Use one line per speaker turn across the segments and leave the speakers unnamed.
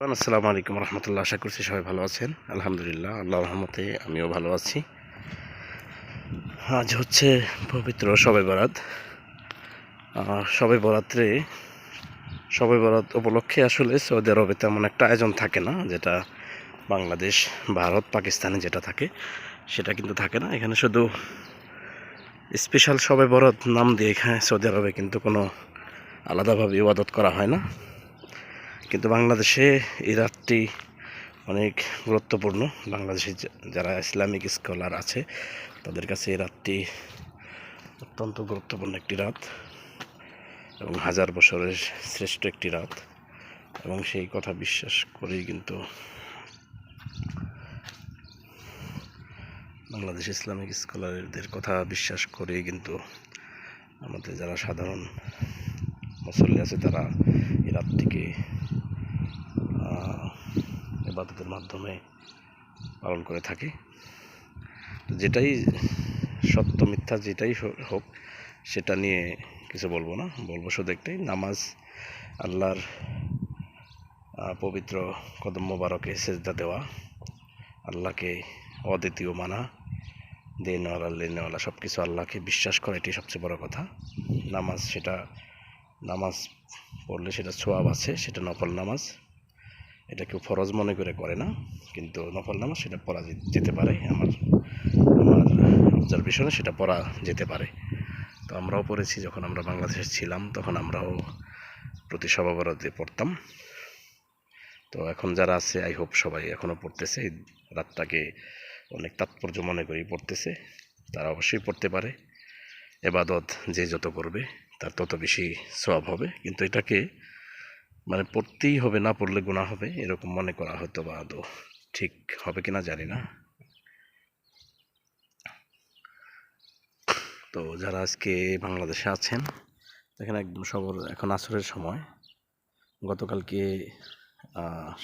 আসসালামু আলাইকুম রহমতুল্লাহ। আশা করছি সবাই ভালো আছেন। আলহামদুলিল্লাহ, আল্লাহর রহমতে আমিও ভালো আছি। আজ হচ্ছে পবিত্র শবে বরাত। শবে বরাত উপলক্ষে আসলে সৌদি আরবে তেমন একটা আয়োজন থাকে না, যেটা বাংলাদেশ, ভারত, পাকিস্তানে যেটা থাকে সেটা কিন্তু থাকে না। এখানে শুধু স্পেশাল শবে বরাত নাম দিয়ে এখানে সৌদি আরবে কিন্তু কোনো আলাদাভাবে ইবাদত করা হয় না। কিন্তু বাংলাদেশে এই রাতটি অনেক গুরুত্বপূর্ণ। বাংলাদেশে যারা ইসলামিক স্কলার আছে তাদের কাছে এই রাতটি অত্যন্ত গুরুত্বপূর্ণ একটি রাত এবং হাজার বছরের শ্রেষ্ঠ একটি রাত, এবং সেই কথা বিশ্বাস করেই কিন্তু বাংলাদেশ ইসলামিক স্কলারদের কথা বিশ্বাস করেই কিন্তু আমাদের যারা সাধারণ মুসল্লি আছে তারা এই রাতটিকে ইবাদতের মাধ্যমে পালন করে থাকে। যেটাই সত্য মিথ্যা যেটাই হোক সেটা নিয়ে কিছু বলবো না, বলবো শুধু একটাই: নামাজ, আল্লাহর পবিত্র কদম মোবারকে সেজদা দেওয়া, আল্লাহকে অদ্বিতীয় মানা, দেনওয়ালা লেনওয়ালা সব কিছু আল্লাহকে বিশ্বাস করা, এটি সবচেয়ে বড় কথা। নামাজ পড়লে সেটা সোয়াব আছে, সেটা নফল নামাজ, এটা কেউ ফরজ মনে করে না, কিন্তু নফল নামাজ সেটা পড়া যেতে পারে। আমার অবজারভেশনে সেটা পড়া যেতে পারে। তো আমরাও পড়েছি, যখন আমরা বাংলাদেশে ছিলাম তখন আমরাও প্রতি শবে বরাতে পড়তাম। তো এখন যারা আছে, আই হোপ সবাই এখনও পড়তেছে, এই রাতটাকে অনেক তাৎপর্য মনে করি পড়তেছে। তারা অবশ্যই পড়তে পারে। এবাদত যে যত করবে তার তত বেশি সওয়াব হবে, কিন্তু এটাকে মানে পড়তেই হবে, না পড়লে গুনাহ হবে এরকম মনে করা হয়তো বা আদৌ ঠিক হবে কিনা জানি না। তো যারা আজকে বাংলাদেশে আছেন, এখানে একদম এখন আসরের সময়। গতকালকে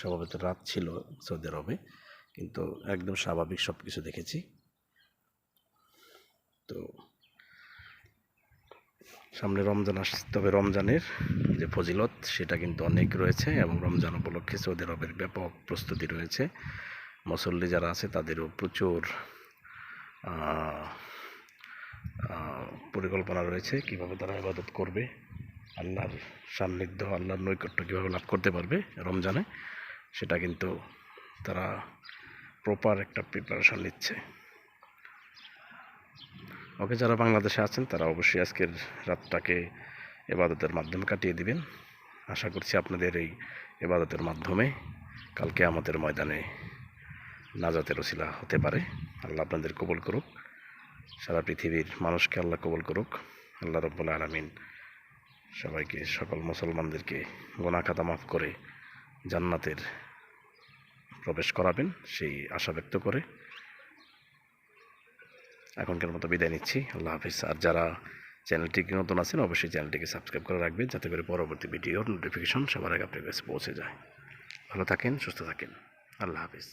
স্বভাবত রাত ছিল সৌদি আরবে, কিন্তু একদম স্বাভাবিক সব কিছু দেখেছি। তো সামনে রমজান আসছে, তবে রমজানের যে ফজিলত সেটা কিন্তু অনেক রয়েছে, এবং রমজান উপলক্ষে সৌদি আরবের ব্যাপক প্রস্তুতি রয়েছে। মুসল্লি যারা আছে তাদেরও প্রচুর পরিকল্পনা রয়েছে কীভাবে তারা ইবাদত করবে, আল্লাহর সান্নিধ্য, আল্লাহর নৈকট্য কীভাবে লাভ করতে পারবে রমজানে, সেটা কিন্তু তারা প্রপার একটা প্রিপারেশন নিচ্ছে। ওকে, যারা বাংলাদেশে আছেন তারা অবশ্যই আজকের রাতটাকে ইবাদতের মাধ্যমে কাটিয়ে দিবেন। আশা করছি আপনাদের এই ইবাদতের মাধ্যমে কালকে আমাদের ময়দানে নাজাতের ওসিলা হতে পারে। আল্লাহ আপনাদের কবুল করুক, সারা পৃথিবীর মানুষকে আল্লাহ কবুল করুক। আল্লাহ রাব্বুল আলামিন সবাইকে, সকল মুসলমানদেরকে গুনাহ খাতা মাফ করে জান্নাতের প্রবেশ করাবেন, সেই আশা ব্যক্ত করে এখনকার মতো বিদায় নিচ্ছি। আল্লাহ হাফিজ। আর যারা চ্যানেলটিকে নতুন আছেন অবশ্যই চ্যানেলটিকে সাবস্ক্রাইব করে রাখবেন, যাতে করে পরবর্তী ভিডিওর নোটিফিকেশন সবার আগে আপনার কাছে পৌঁছে যায়। ভালো থাকেন, সুস্থ থাকেন। আল্লাহ হাফিজ।